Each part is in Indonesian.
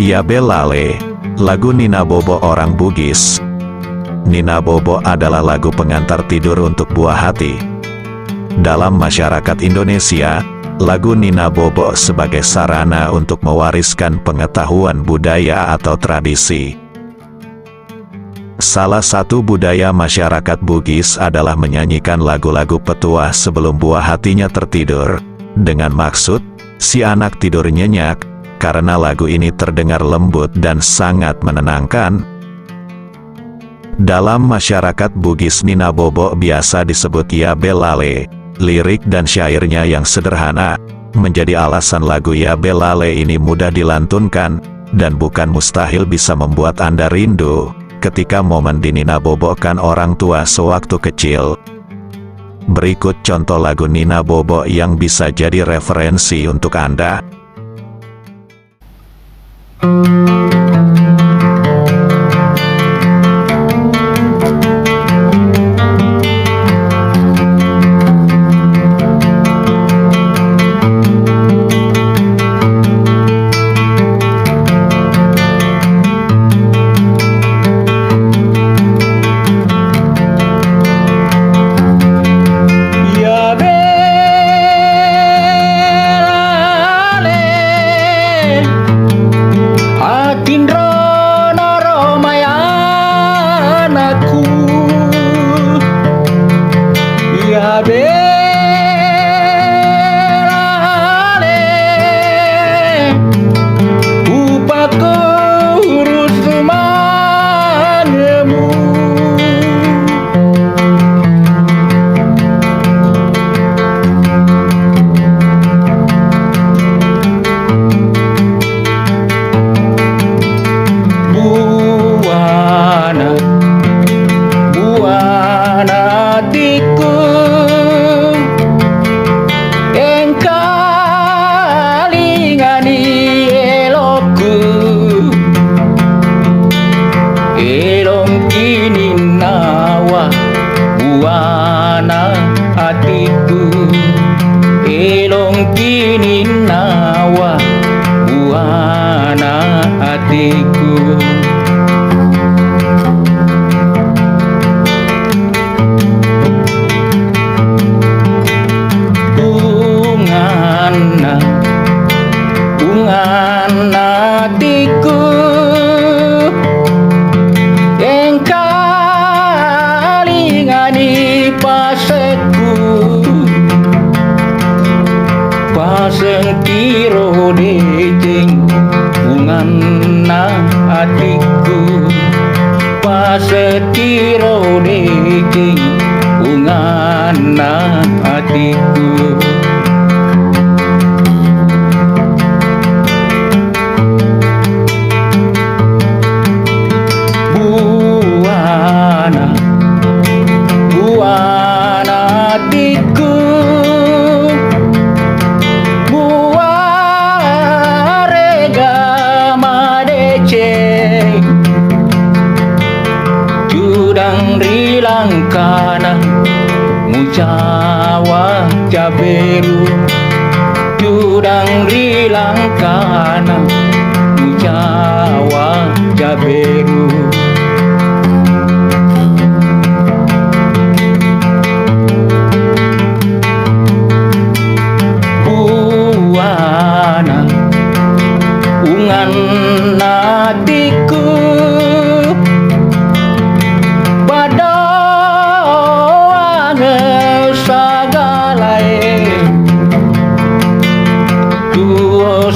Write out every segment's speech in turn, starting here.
Ya Belale, lagu Nina Bobo orang Bugis. Nina Bobo adalah lagu pengantar tidur untuk buah hati. Dalam masyarakat Indonesia, lagu Nina Bobo sebagai sarana untuk mewariskan pengetahuan budaya atau tradisi. Salah satu budaya masyarakat Bugis adalah menyanyikan lagu-lagu petuah sebelum buah hatinya tertidur, dengan maksud, si anak tidur nyenyak, karena lagu ini terdengar lembut dan sangat menenangkan. Dalam masyarakat Bugis, Nina Bobo biasa disebut Ya Belale. Lirik dan syairnya yang sederhana, menjadi alasan lagu Ya Belale ini mudah dilantunkan, dan bukan mustahil bisa membuat Anda rindu, ketika momen dinina bobokan orang tua sewaktu kecil. Berikut contoh lagu Nina Bobo yang bisa jadi referensi untuk Anda. Sentiro dejeng bunganna hatiku, pasetiro dejeng bunganna hatiku. Buana, buana hatiku, Langkana mujawa jaberu, judang rilangkana mujawa jaberu. Buana ungan hatiku,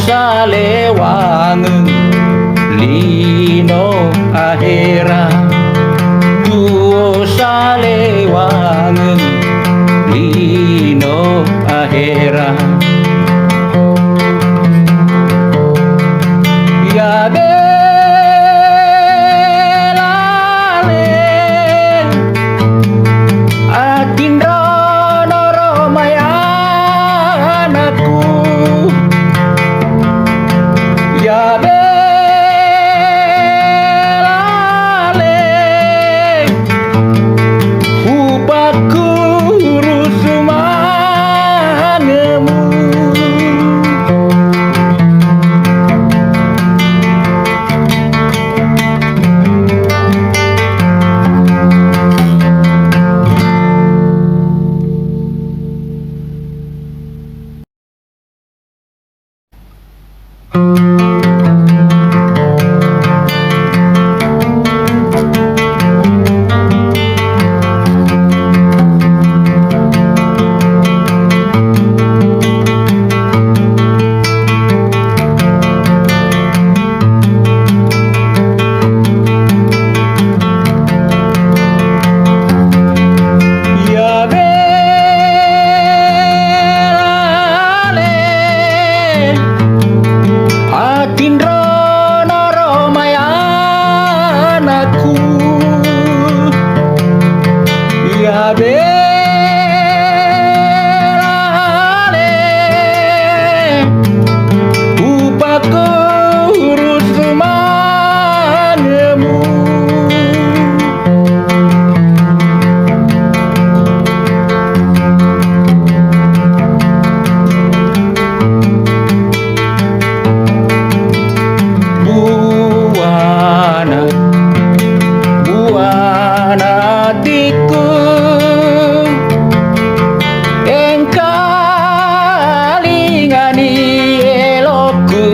salewangen lino ahera, duo salewangen lino ahera. Ya Belale, atindra noro mayanaku. Ya Belale, upaku rusumangemu. Ya belale Atindrono romayanaku Ya belale Upaku urus rumanemu Buana, buana hatiku engkalingani elokku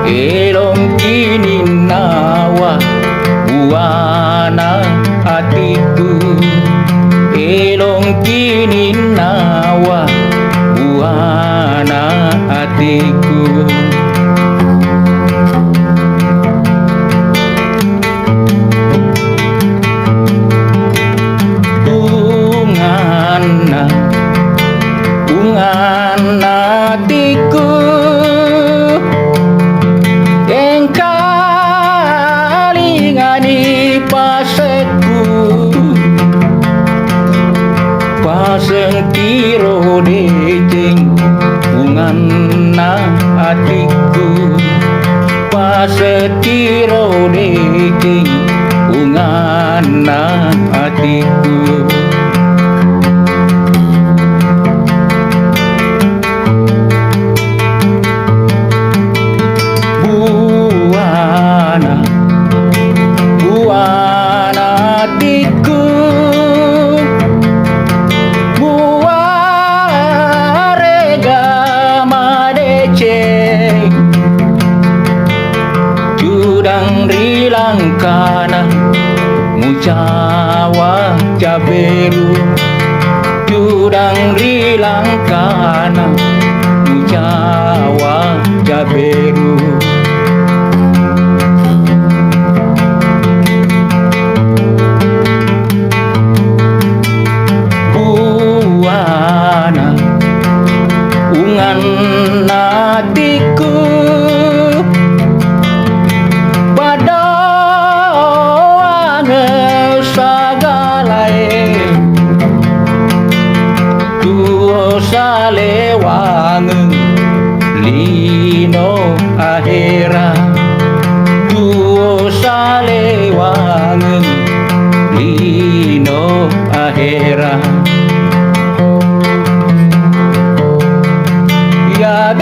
elong kini nawa buana hatiku elong kini nawa buana hatiku Ungana, ungana hatiku engkalingani paseku paseng kiro dejeng ungana hatiku pasetiro dejeng ungana hatiku Buana, buana hatiku buarega madece Judang rilangkana mujawa jaberu Judang rilangkana mujawa jaberu Buana, ungan hatiku pada angel sagalae tuo sale wangen lino ahera tuo sale wangen lino ahera Ya